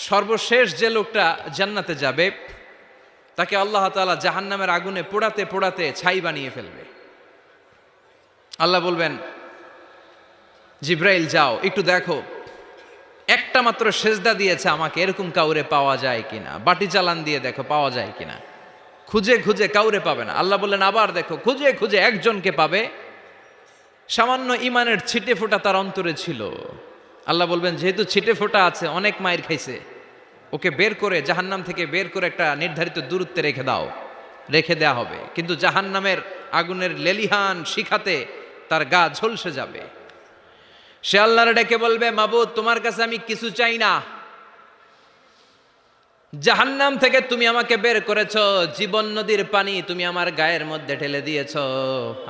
সর্বশেষ যে লোকটা জান্নাতে যাবে তাকে আল্লাহ তাআলা জাহান্নামের আগুনে পোড়াতে পোড়াতে ছাই বানিয়ে ফেলবে। আল্লাহ বলবেন, জিব্রাইল যাও একটু দেখো, একটা মাত্র সেজদা দিয়েছে আমাকে, এরকম কাউরে পাওয়া যায় কিনা। বাটি চালান দিয়ে দেখো পাওয়া যায় কিনা। খুঁজে খুঁজে কাউরে পাবে না। আল্লাহ বললেন আবার দেখো, খুঁজে খুঁজে একজনকে পাবে, সামান্য ইমানের ছিটে ফোঁটা তার অন্তরে ছিল। আল্লাহ বলবেন যেহেতু ছিটে ফোঁটা আছে, অনেক মায়ের খাইছে, ওকে বের করে জাহান্নাম থেকে বের করে একটা নির্ধারিত দূরত্বে রেখে দাও। রেখে দেয়া হবে, কিন্তু জাহান্নামের আগুনের লেলিহান শিখাতে তার গা ঝলসে যাবে। সে আল্লাহর ডেকে বলবে, মাবুদ তোমার কাছে আমি কিছু চাই না, জাহান্নাম থেকে তুমি আমাকে বের করেছো, জীবন নদীর পানি তুমি আমার গায়ের মধ্যে ঢেলে দিয়েছো,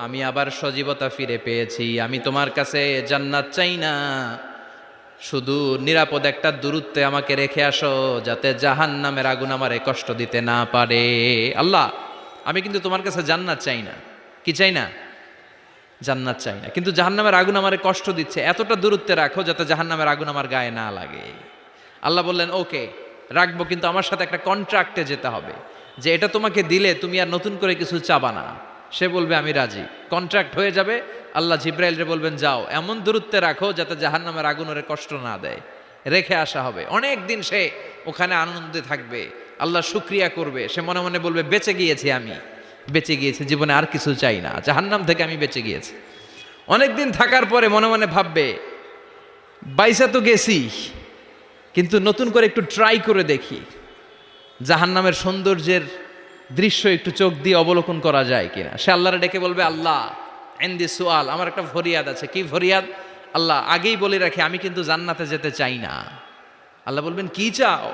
আমি আবার সজীবতা ফিরে পেয়েছি। আমি তোমার কাছে জান্নাত চাই না, শুধু নিরাপদ একটা দূরত্বে আমাকে রেখে আসো, যাতে জাহান্নামের আগুন আমারে কষ্ট দিতে না পারে। আল্লাহ আমি কিন্তু তোমার কাছে জান্নাত চাই না। কি চাই না? জান্নাত চাই না, কিন্তু জাহান্নামের আগুন আমারে কষ্ট দিচ্ছে, এতটা দূরত্বে রাখো যাতে জাহান্নামের আগুন আমার গায়ে না লাগে। আল্লাহ বললেন ওকে রাখবো, কিন্তু আমার সাথে একটা কন্ট্রাক্টে যেতে হবে, যে এটা তোমাকে দিলে তুমি আর নতুন করে কিছু চাবা না। সে বলবে আমি রাজি, কন্ট্রাক্ট হয়ে যাবে। আল্লাহ জিব্রাইলরে বলবেন যাও এমন দূরত্বে রাখো যাতে জাহান্নামের আগুন ওরে কষ্ট না দেয়। রেখে আসা হবে, অনেক দিন সে ওখানে আনন্দে থাকবে, আল্লাহ শুকরিয়া করবে। সে মনে মনে বলবে বেঁচে গিয়েছি, আমি বেঁচে গিয়েছি, জীবনে আর কিছু চাই না, জাহান্নাম থেকে আমি বেঁচে গিয়েছি। অনেকদিন থাকার পরে মনে মনে ভাববে বাইসা তো গেছি, কিন্তু নতুন করে একটু ট্রাই করে দেখি, জাহান্নামের সৌন্দর্যের দৃশ্য একটু চোখ দিয়ে অবলোকন করা যায় কিনা। সে আল্লাহরে ডেকে বলবে, আল্লাহ ইনদি সুআল, আমার একটা ফরিয়াদ আছে। কি ফরিয়াদ? আল্লাহ আগেই বলে রাখি আমি কিন্তু জান্নাতে যেতে চাই না। আল্লাহ বলবেন কি চাও?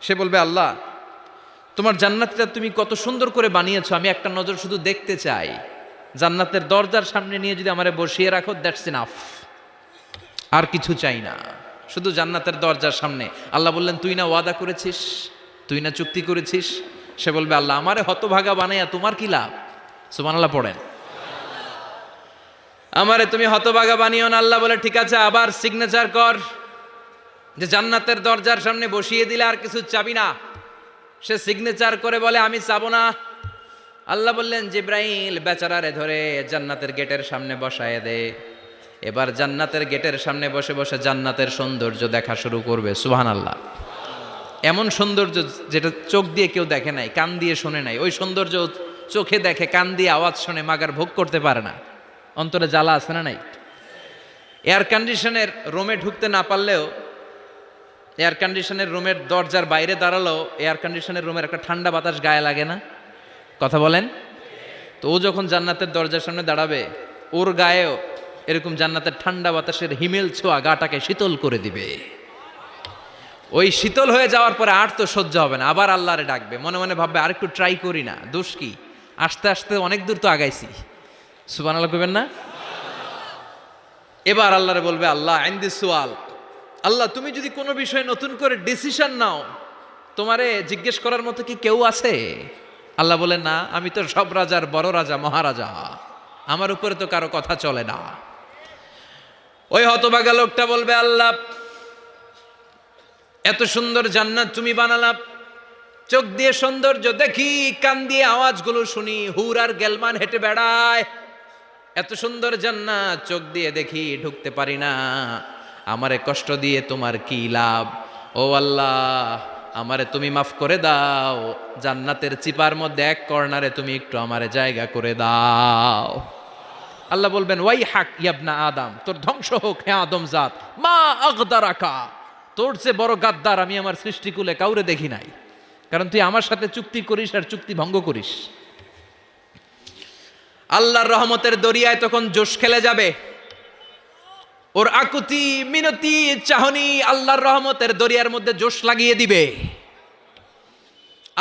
সে বলবে আল্লাহ তোমার জান্নাতটা তুমি কত সুন্দর করে বানিয়েছো, আমি একটা নজর শুধু দেখতে চাই। জান্নাতের দরজার সামনে নিয়ে যদি আমারে বসিয়ে রাখো, দ্যাটস ইনাফ, আর কিছু চাই না, শুধু জান্নাতের দরজার সামনে। আল্লাহ বললেন তুই না ওয়াদা করেছিস, তুই না চুক্তি করেছিস। সে বলবে আল্লাহ আমারে হতভাগা বানাইয়া তোমার কি লাভ? সুবহানাল্লাহ পড়েন। আমারে তুমি হতভাগা বানিও না। আল্লাহ বলে ঠিক আছে, আবার সিগনেচার কর যে জান্নাতের দরজার সামনে বসিয়ে দিলে আর কিছু চাবি না। সে সিগনেচার করে বলে আমি চাবো না। আল্লাহ বললেন জিব্রাইল বেচারারে ধরে জান্নাতের গেটের সামনে বসায় দে। এবার জান্নাতের গেটের সামনে বসে বসে জান্নাতের সৌন্দর্য দেখা শুরু করবে। সুবহানাল্লাহ। এমন সৌন্দর্য যেটা চোখ দিয়ে কেউ দেখে নাই, কান দিয়ে শোনে নাই। ওই সৌন্দর্য চোখে দেখে, কান দিয়ে আওয়াজ শোনে, মাগার ভোগ করতে পারে না। অন্তরে জ্বালা আছে না নাই? এয়ার কন্ডিশনের রুমে ঢুকতে না পারলেও, এয়ার কন্ডিশনের রুমের দরজার বাইরে দাঁড়ালো, এয়ার কন্ডিশনের রুমের একটা ঠান্ডা বাতাস গায়ে লাগে না? কথা বলেন তো। ও যখন জান্নাতের দরজার সামনে দাঁড়াবে, ওর গায়েও এরকম জান্নাতের ঠান্ডা বাতাসের হিমেল ছোঁয়া গাটাকে শীতল করে দিবে। ওই শীতল হয়ে যাওয়ার পরে আর তো সহ্য হবে না, আবার আল্লাহরে ডাকবে। মনে মনে ভাববে আর একটু ট্রাই করি না, দোষ কি, আস্তে আস্তে অনেক দূর তো আগাইছি। সুবহানাল্লাহ কইবেন না? এবার আল্লাহরে বলবে আল্লাহ ইনদি সুআল, আল্লাহ তুমি যদি কোনো বিষয়ে নতুন করে ডিসিশন নাও, তোমারে জিজ্ঞেস করার মতো কি কেউ আছে? আল্লাহ বলে না, আমি তো সব রাজার বড় রাজা, মহারাজা, আমার উপরে তো কারো কথা চলে না। ওই হতভাগা লোকটা বলবে আল্লাহ এত সুন্দর জান্নাত তুমি বানালা, চোখ দিয়ে সৌন্দর্য দেখি, কান দিয়ে আওয়াজগুলো শুনি, হুর আর গেলমান হেঁটে বেড়ায়, এত সুন্দর জান্নাত চোখ দিয়ে দেখি, ঢুকতে পারি না, আমারে কষ্ট দিয়ে তোমার কি লাভ? ও আল্লাহ আমারে তুমি মাফ করে দাও, জান্নাতের চিপার মধ্যে এক কর্নারে তুমি একটু আমারে জায়গা করে দাও। আল্লাহ বলবেন ওয়াই হাক ইয়াবনা আদম, তোর ধ্বংস হোক হে আদম জাত, মা আগদারাকা, তোর চেয়ে বড় গাদ্দার আমি আমার সৃষ্টিকুলে কাউরে দেখি নাই, কারণ তুই আমার সাথে চুক্তি করিস আর চুক্তি ভঙ্গ করিস। আল্লাহর রহমতের দরিয়ায় তখন জোশ খেলে যাবে, ওর আকুতি মিনতি চাহনি আল্লাহর রহমতের দরিয়ার মধ্যে জোশ লাগিয়ে দিবে।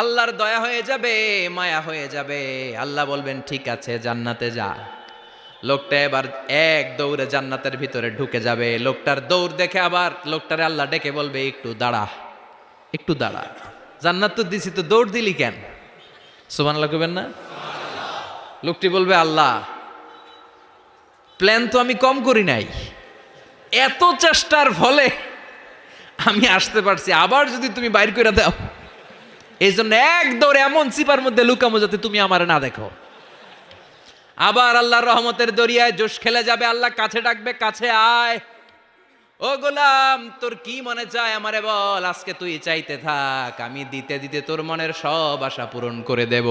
আল্লাহর দয়া হয়ে যাবে, মায়া হয়ে যাবে। আল্লাহ বলবেন ঠিক আছে জান্নাতে যা। লোকটা এবার এক দৌড়ে জান্নাতের ভিতরে ঢুকে যাবে। লোকটার দৌড় দেখে আবার লোকটারে আল্লাহ ডেকে বলবে একটু দাঁড়া, একটু দাঁড়া, জান্নাত তো দিছি, তো দৌড় দিলি কেন? সুবহানাল্লাহ কইবেন না? লোকটি বলবে আল্লাহ প্ল্যান তো আমি কম করি নাই, এত চেষ্টার ফলে আমি আসতে পারছি, আবার যদি তুমি বাইর করে দাও, এই জন্য এক দৌড়ে এমন চিপার মধ্যে লুকামো যাতে তুমি আমার না দেখো। আবার আল্লাহর রহমতের দরিয়ায় জোশ খেলে যাবে, আল্লাহ কাছে ডাকবে, কাছে আয়, ও গোলাম তোর কি মনে চায় আমারে বল, আজকে তুই চাইতে থাক, আমি দিতে দিতে তোর মনের সব আশা পূরণ করে দেব।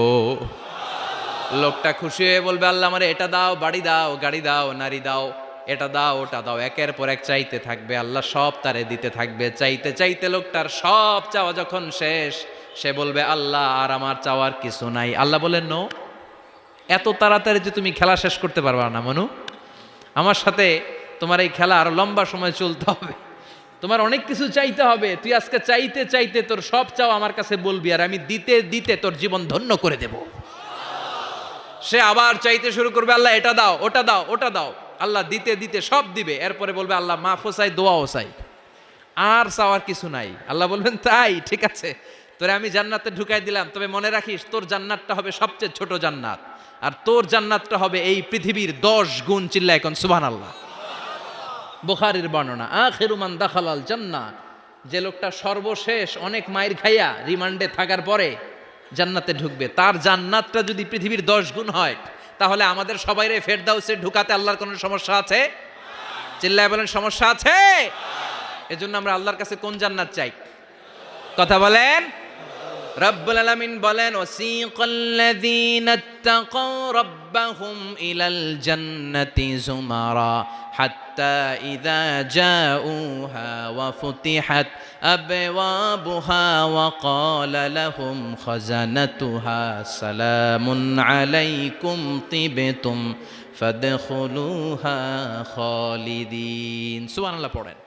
লোকটা খুশি হয়ে বলবে, আল্লাহ আমারে এটা দাও, বাড়ি দাও, গাড়ি দাও, নারী দাও, এটা দাও, ওটা দাও, একের পর এক চাইতে থাকবে, আল্লাহ সব তারে দিতে থাকবে। চাইতে চাইতে লোকটার সব চাওয়া যখন শেষ, সে বলবে, আল্লাহ আর আমার চাওয়ার কিছু নাই। আল্লাহ বলেন, নো, এত তাড়াতাড়ি যে তুমি খেলা শেষ করতে পারবা না মনু, আমার সাথে তোমার এই খেলা আরো লম্বা সময় চলতে হবে, তোমার অনেক কিছু চাইতে হবে। তুই আজকে চাইতে চাইতে তোর সব চাও আমার কাছে বলবি, আর আমি দিতে দিতে তোর জীবন ধন্য করে দেব। সে আবার চাইতে শুরু করবে, আল্লাহ এটা দাও, ওটা দাও, ওটা দাও, আল্লাহ দিতে দিতে সব দিবে। এরপরে বলবে, আল্লাহ মাফও চাই, দোয়াও চাই, আর চাওয়ার কিছু নাই। আল্লাহ বলবেন, তাই ঠিক আছে, তোরে আমি জান্নাতে ঢুকাই দিলাম, তবে মনে রাখিস তোর জান্নাতটা হবে সবচেয়ে ছোট জান্নাত, আর তোর জান্নাতটা হবে এই পৃথিবীর 10 গুণ। চিল্লায় এখন সুবহানাল্লাহ। বুখারীর বর্ণনা, আখিরু মান দাখালাল জান্নাহ, যে লোকটা সর্বশেষ অনেক মাইর খাইয়া রিমান্ডে থাকার পরে জান্নাতে ঢুকবে, তার জান্নাতটা যদি পৃথিবীর 10 গুণ হয়, তাহলে আমাদের সবাইরে ফেরদাউসে ঢুকাতে আল্লাহর কোনো সমস্যা আছে? চিল্লায় বলেন, সমস্যা আছে? এজন্য আমরা আল্লাহর কাছে কোন জান্নাত চাই? কথা বলেন। রব্বুল আলামিন বলেন, ওয়াসিকাল্লাযীনা ইত্তাকাও রাব্বাহুম ইলাল জান্নাতি যুমারা হাত্তা ইযা জাউহা ওয়া ফুতিহাত আবওয়াবুহা ওয়া ক্বালা লাহুম খাজানাতুহা সালামুন আলাইকুম তিবতুম ফাদখুলুহা খালিদিন। সুবহানাল্লাহ পড়েন।